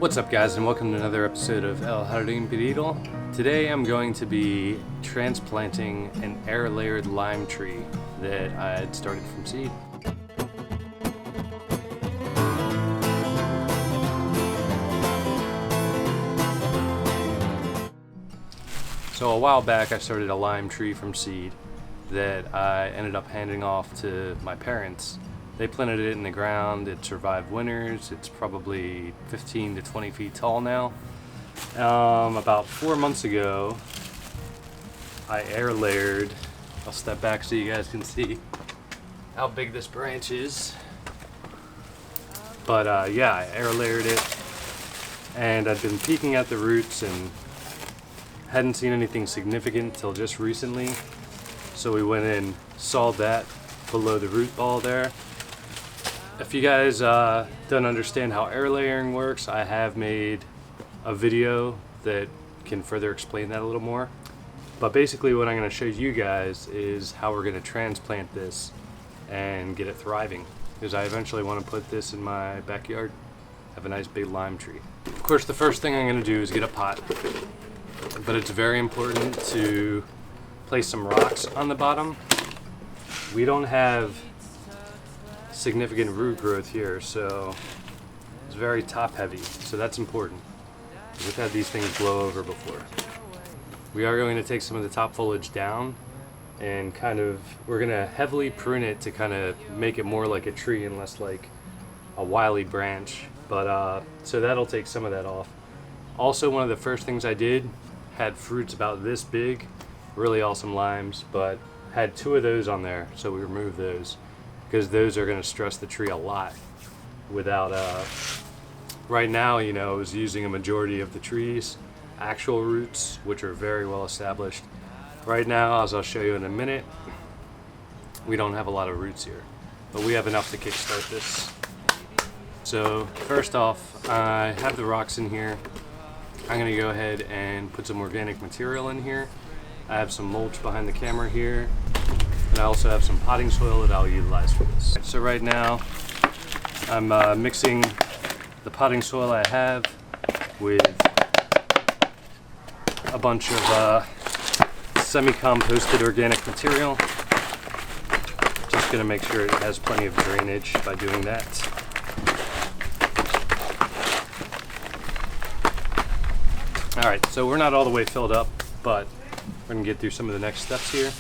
What's up, guys, and welcome to another episode of El Jardín Perdido. Today I'm going to be transplanting an air-layered lime tree that I had started from seed. So a while back I started a lime tree from seed that I ended up handing off to my parents. They planted it in the ground. It survived winters. It's probably 15 to 20 feet tall now. About 4 months ago, I air layered. I'll step back so you guys can see how big this branch is. But yeah, I air layered it, and I've been peeking at the roots and hadn't seen anything significant until just recently. So we went and sawed that below the root ball there. If you guys don't understand how air layering works, I have made a video that can further explain that a little more. But basically what I'm going to show you guys is how we're going to transplant this and get it thriving, because I eventually want to put this in my backyard, have a nice big lime tree. Of course, the first thing I'm going to do is get a pot, but it's very important to place some rocks on the bottom. We don't have significant root growth here, so it's very top heavy, so that's important. We've had these things blow over before. We are going to take some of the top foliage down and we're going to heavily prune it to kind of make it more like a tree and less like a wily branch, but so that'll take some of that off. Also, one of the first things I did had fruits about this big, really awesome limes, but had 2 of those on there, so we removed those because those are going to stress the tree a lot without right now, you know, I was using a majority of the tree's actual roots, which are very well established. Right now, as I'll show you in a minute, we don't have a lot of roots here, but we have enough to kickstart this. So first off, I have the rocks in here. I'm going to go ahead and put some organic material in here. I have some mulch behind the camera here, and I also have some potting soil that I'll utilize for this. So right now, I'm mixing the potting soil I have with a bunch of semi-composted organic material. Just gonna make sure it has plenty of drainage by doing that. Alright, so we're not all the way filled up, but we're gonna get through some of the next steps here.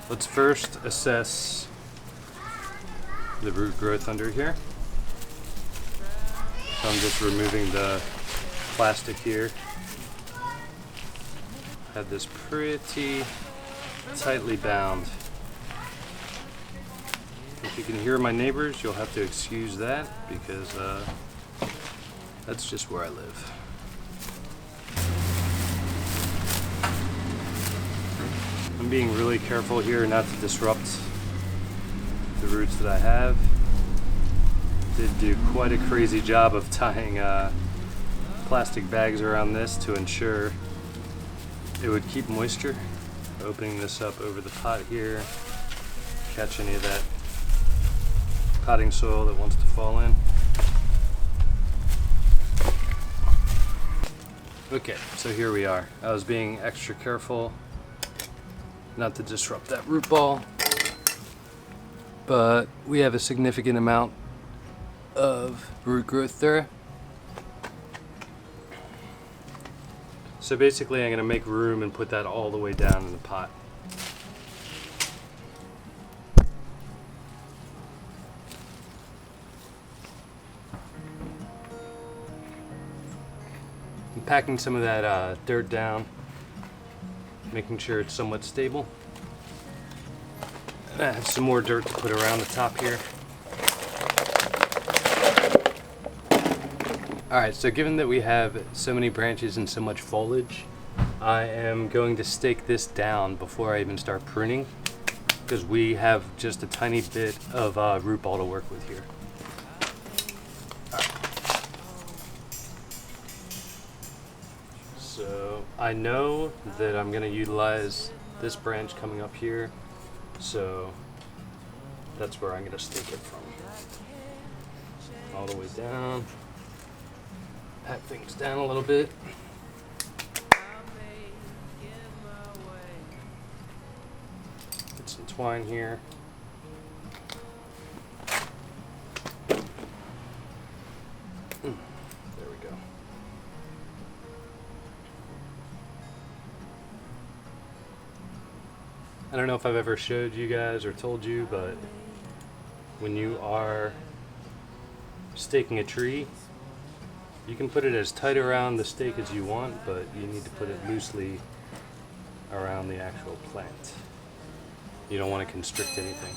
Let's first assess the root growth under here. So I'm just removing the plastic here. Had this pretty tightly bound. If you can hear my neighbors, you'll have to excuse that because that's just where I live. I'm being really careful here not to disrupt the roots that I have. Did do quite a crazy job of tying plastic bags around this to ensure it would keep moisture. Opening this up over the pot here, catch any of that potting soil that wants to fall in. Okay, so here we are. I was being extra careful not to disrupt that root ball, but we have a significant amount of root growth there. So basically I'm going to make room and put that all the way down in the pot. I'm packing some of that dirt down, making sure it's somewhat stable. And I have some more dirt to put around the top here. Alright, so given that we have so many branches and so much foliage, I am going to stake this down before I even start pruning, because we have just a tiny bit of root ball to work with here. So I know that I'm going to utilize this branch coming up here, so that's where I'm going to stake it from. all the way down. Pat things down a little bit. Get some twine here. There we go. I don't know if I've ever showed you guys or told you, but when you are staking a tree, you can put it as tight around the stake as you want, but you need to put it loosely around the actual plant. You don't want to constrict anything.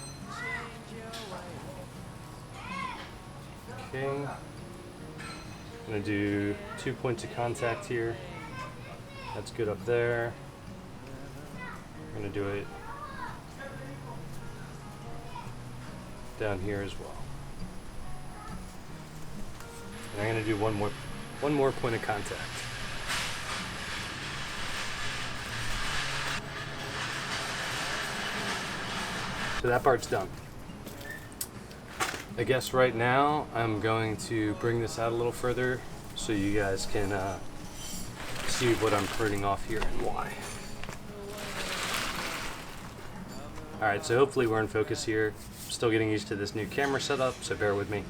Okay. I'm going to do 2 points of contact here. That's good up there. I'm going to do it down here as well. And I'm going to do one more point of contact. So that part's done. I guess right now I'm going to bring this out a little further so you guys can see what I'm pruning off here and why. Alright, so hopefully we're in focus here. Still getting used to this new camera setup, so bear with me.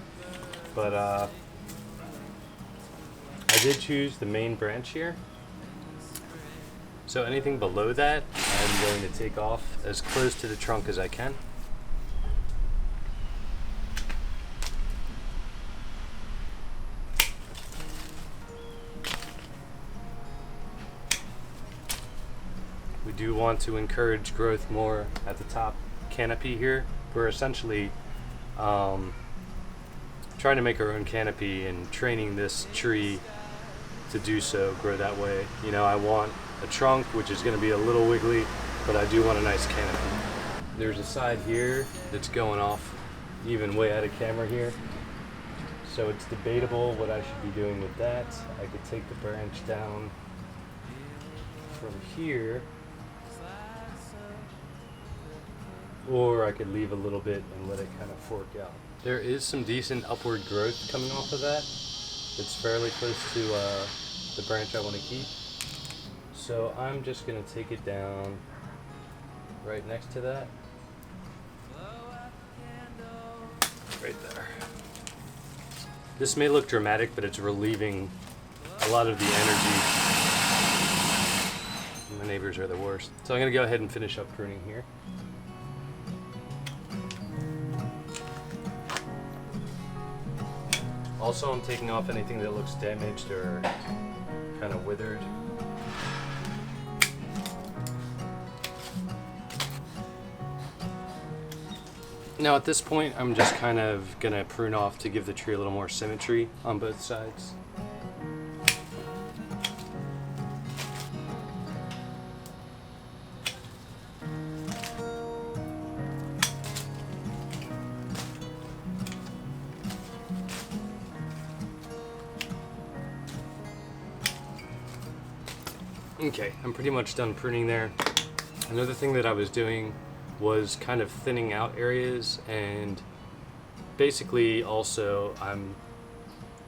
But I did choose the main branch here. So anything below that, I'm going to take off as close to the trunk as I can. We do want to encourage growth more at the top canopy here. We're essentially trying to make our own canopy and training this tree to do so, grow that way. You know, I want a trunk which is going to be a little wiggly, but I do want a nice canopy. There's a side here that's going off even way out of camera here, so it's debatable what I should be doing with that. I could take the branch down from here, or I could leave a little bit and let it kind of fork out. There is some decent upward growth coming off of that. It's fairly close to the branch I want to keep. So I'm just going to take it down right next to that. Right there. This may look dramatic, but it's relieving a lot of the energy. My neighbors are the worst. So I'm going to go ahead and finish up pruning here. Also, I'm taking off anything that looks damaged or kind of withered. Now at this point, I'm just kind of gonna prune off to give the tree a little more symmetry on both sides. Okay, I'm pretty much done pruning there. Another thing that I was doing was kind of thinning out areas, and basically also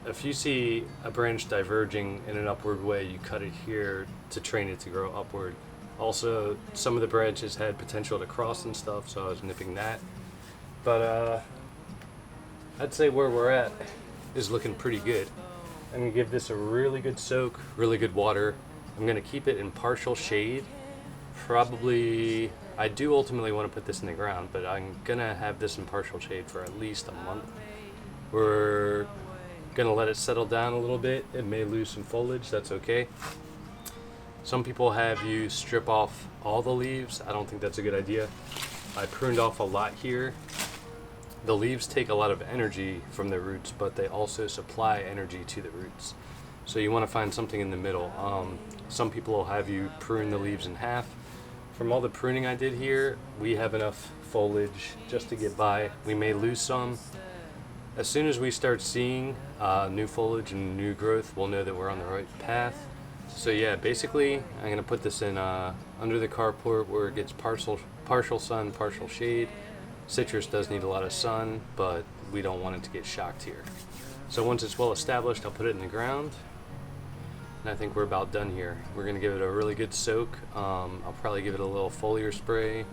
if you see a branch diverging in an upward way, you cut it here to train it to grow upward. Also, some of the branches had potential to cross and stuff, so I was nipping that. But I'd say where we're at is looking pretty good. I'm gonna give this a really good soak, really good water. I'm going to keep it in partial shade. Probably, I do ultimately want to put this in the ground, but I'm going to have this in partial shade for at least a month. We're going to let it settle down a little bit. It may lose some foliage, that's okay. Some people have you strip off all the leaves. I don't think that's a good idea. I pruned off a lot here. The leaves take a lot of energy from the roots, but they also supply energy to the roots. So you want to find something in the middle. Some people will have you prune the leaves in half. From all the pruning I did here, we have enough foliage just to get by. We may lose some. As soon as we start seeing new foliage and new growth, we'll know that we're on the right path. So yeah, basically, I'm going to put this in under the carport where it gets partial sun, partial shade. Citrus does need a lot of sun, but we don't want it to get shocked here. So once it's well established, I'll put it in the ground. And I think we're about done here. We're gonna give it a really good soak. I'll probably give it a little foliar spray,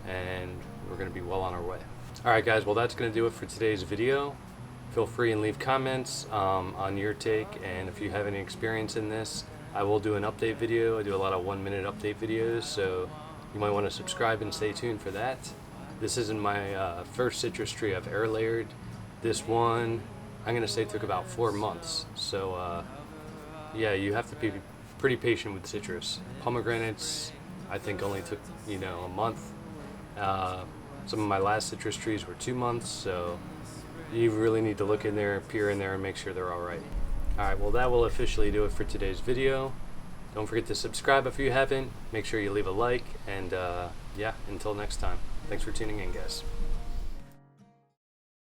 and we're gonna be well on our way. All right, guys, well, that's gonna do it for today's video. Feel free and leave comments on your take, and if you have any experience in this, I will do an update video. I do a lot of 1-minute update videos, so you might want to subscribe and stay tuned for that. This isn't my first citrus tree I've air layered. This one, I'm gonna say, took about 4 months. So yeah, you have to be pretty patient with citrus. Pomegranates, I think, only took, a month. Some of my last citrus trees were 2 months, so you really need to look in there, peer in there, and make sure they're all right. All right, well, that will officially do it for today's video. Don't forget to subscribe if you haven't. Make sure you leave a like, and yeah, until next time. Thanks for tuning in, guys.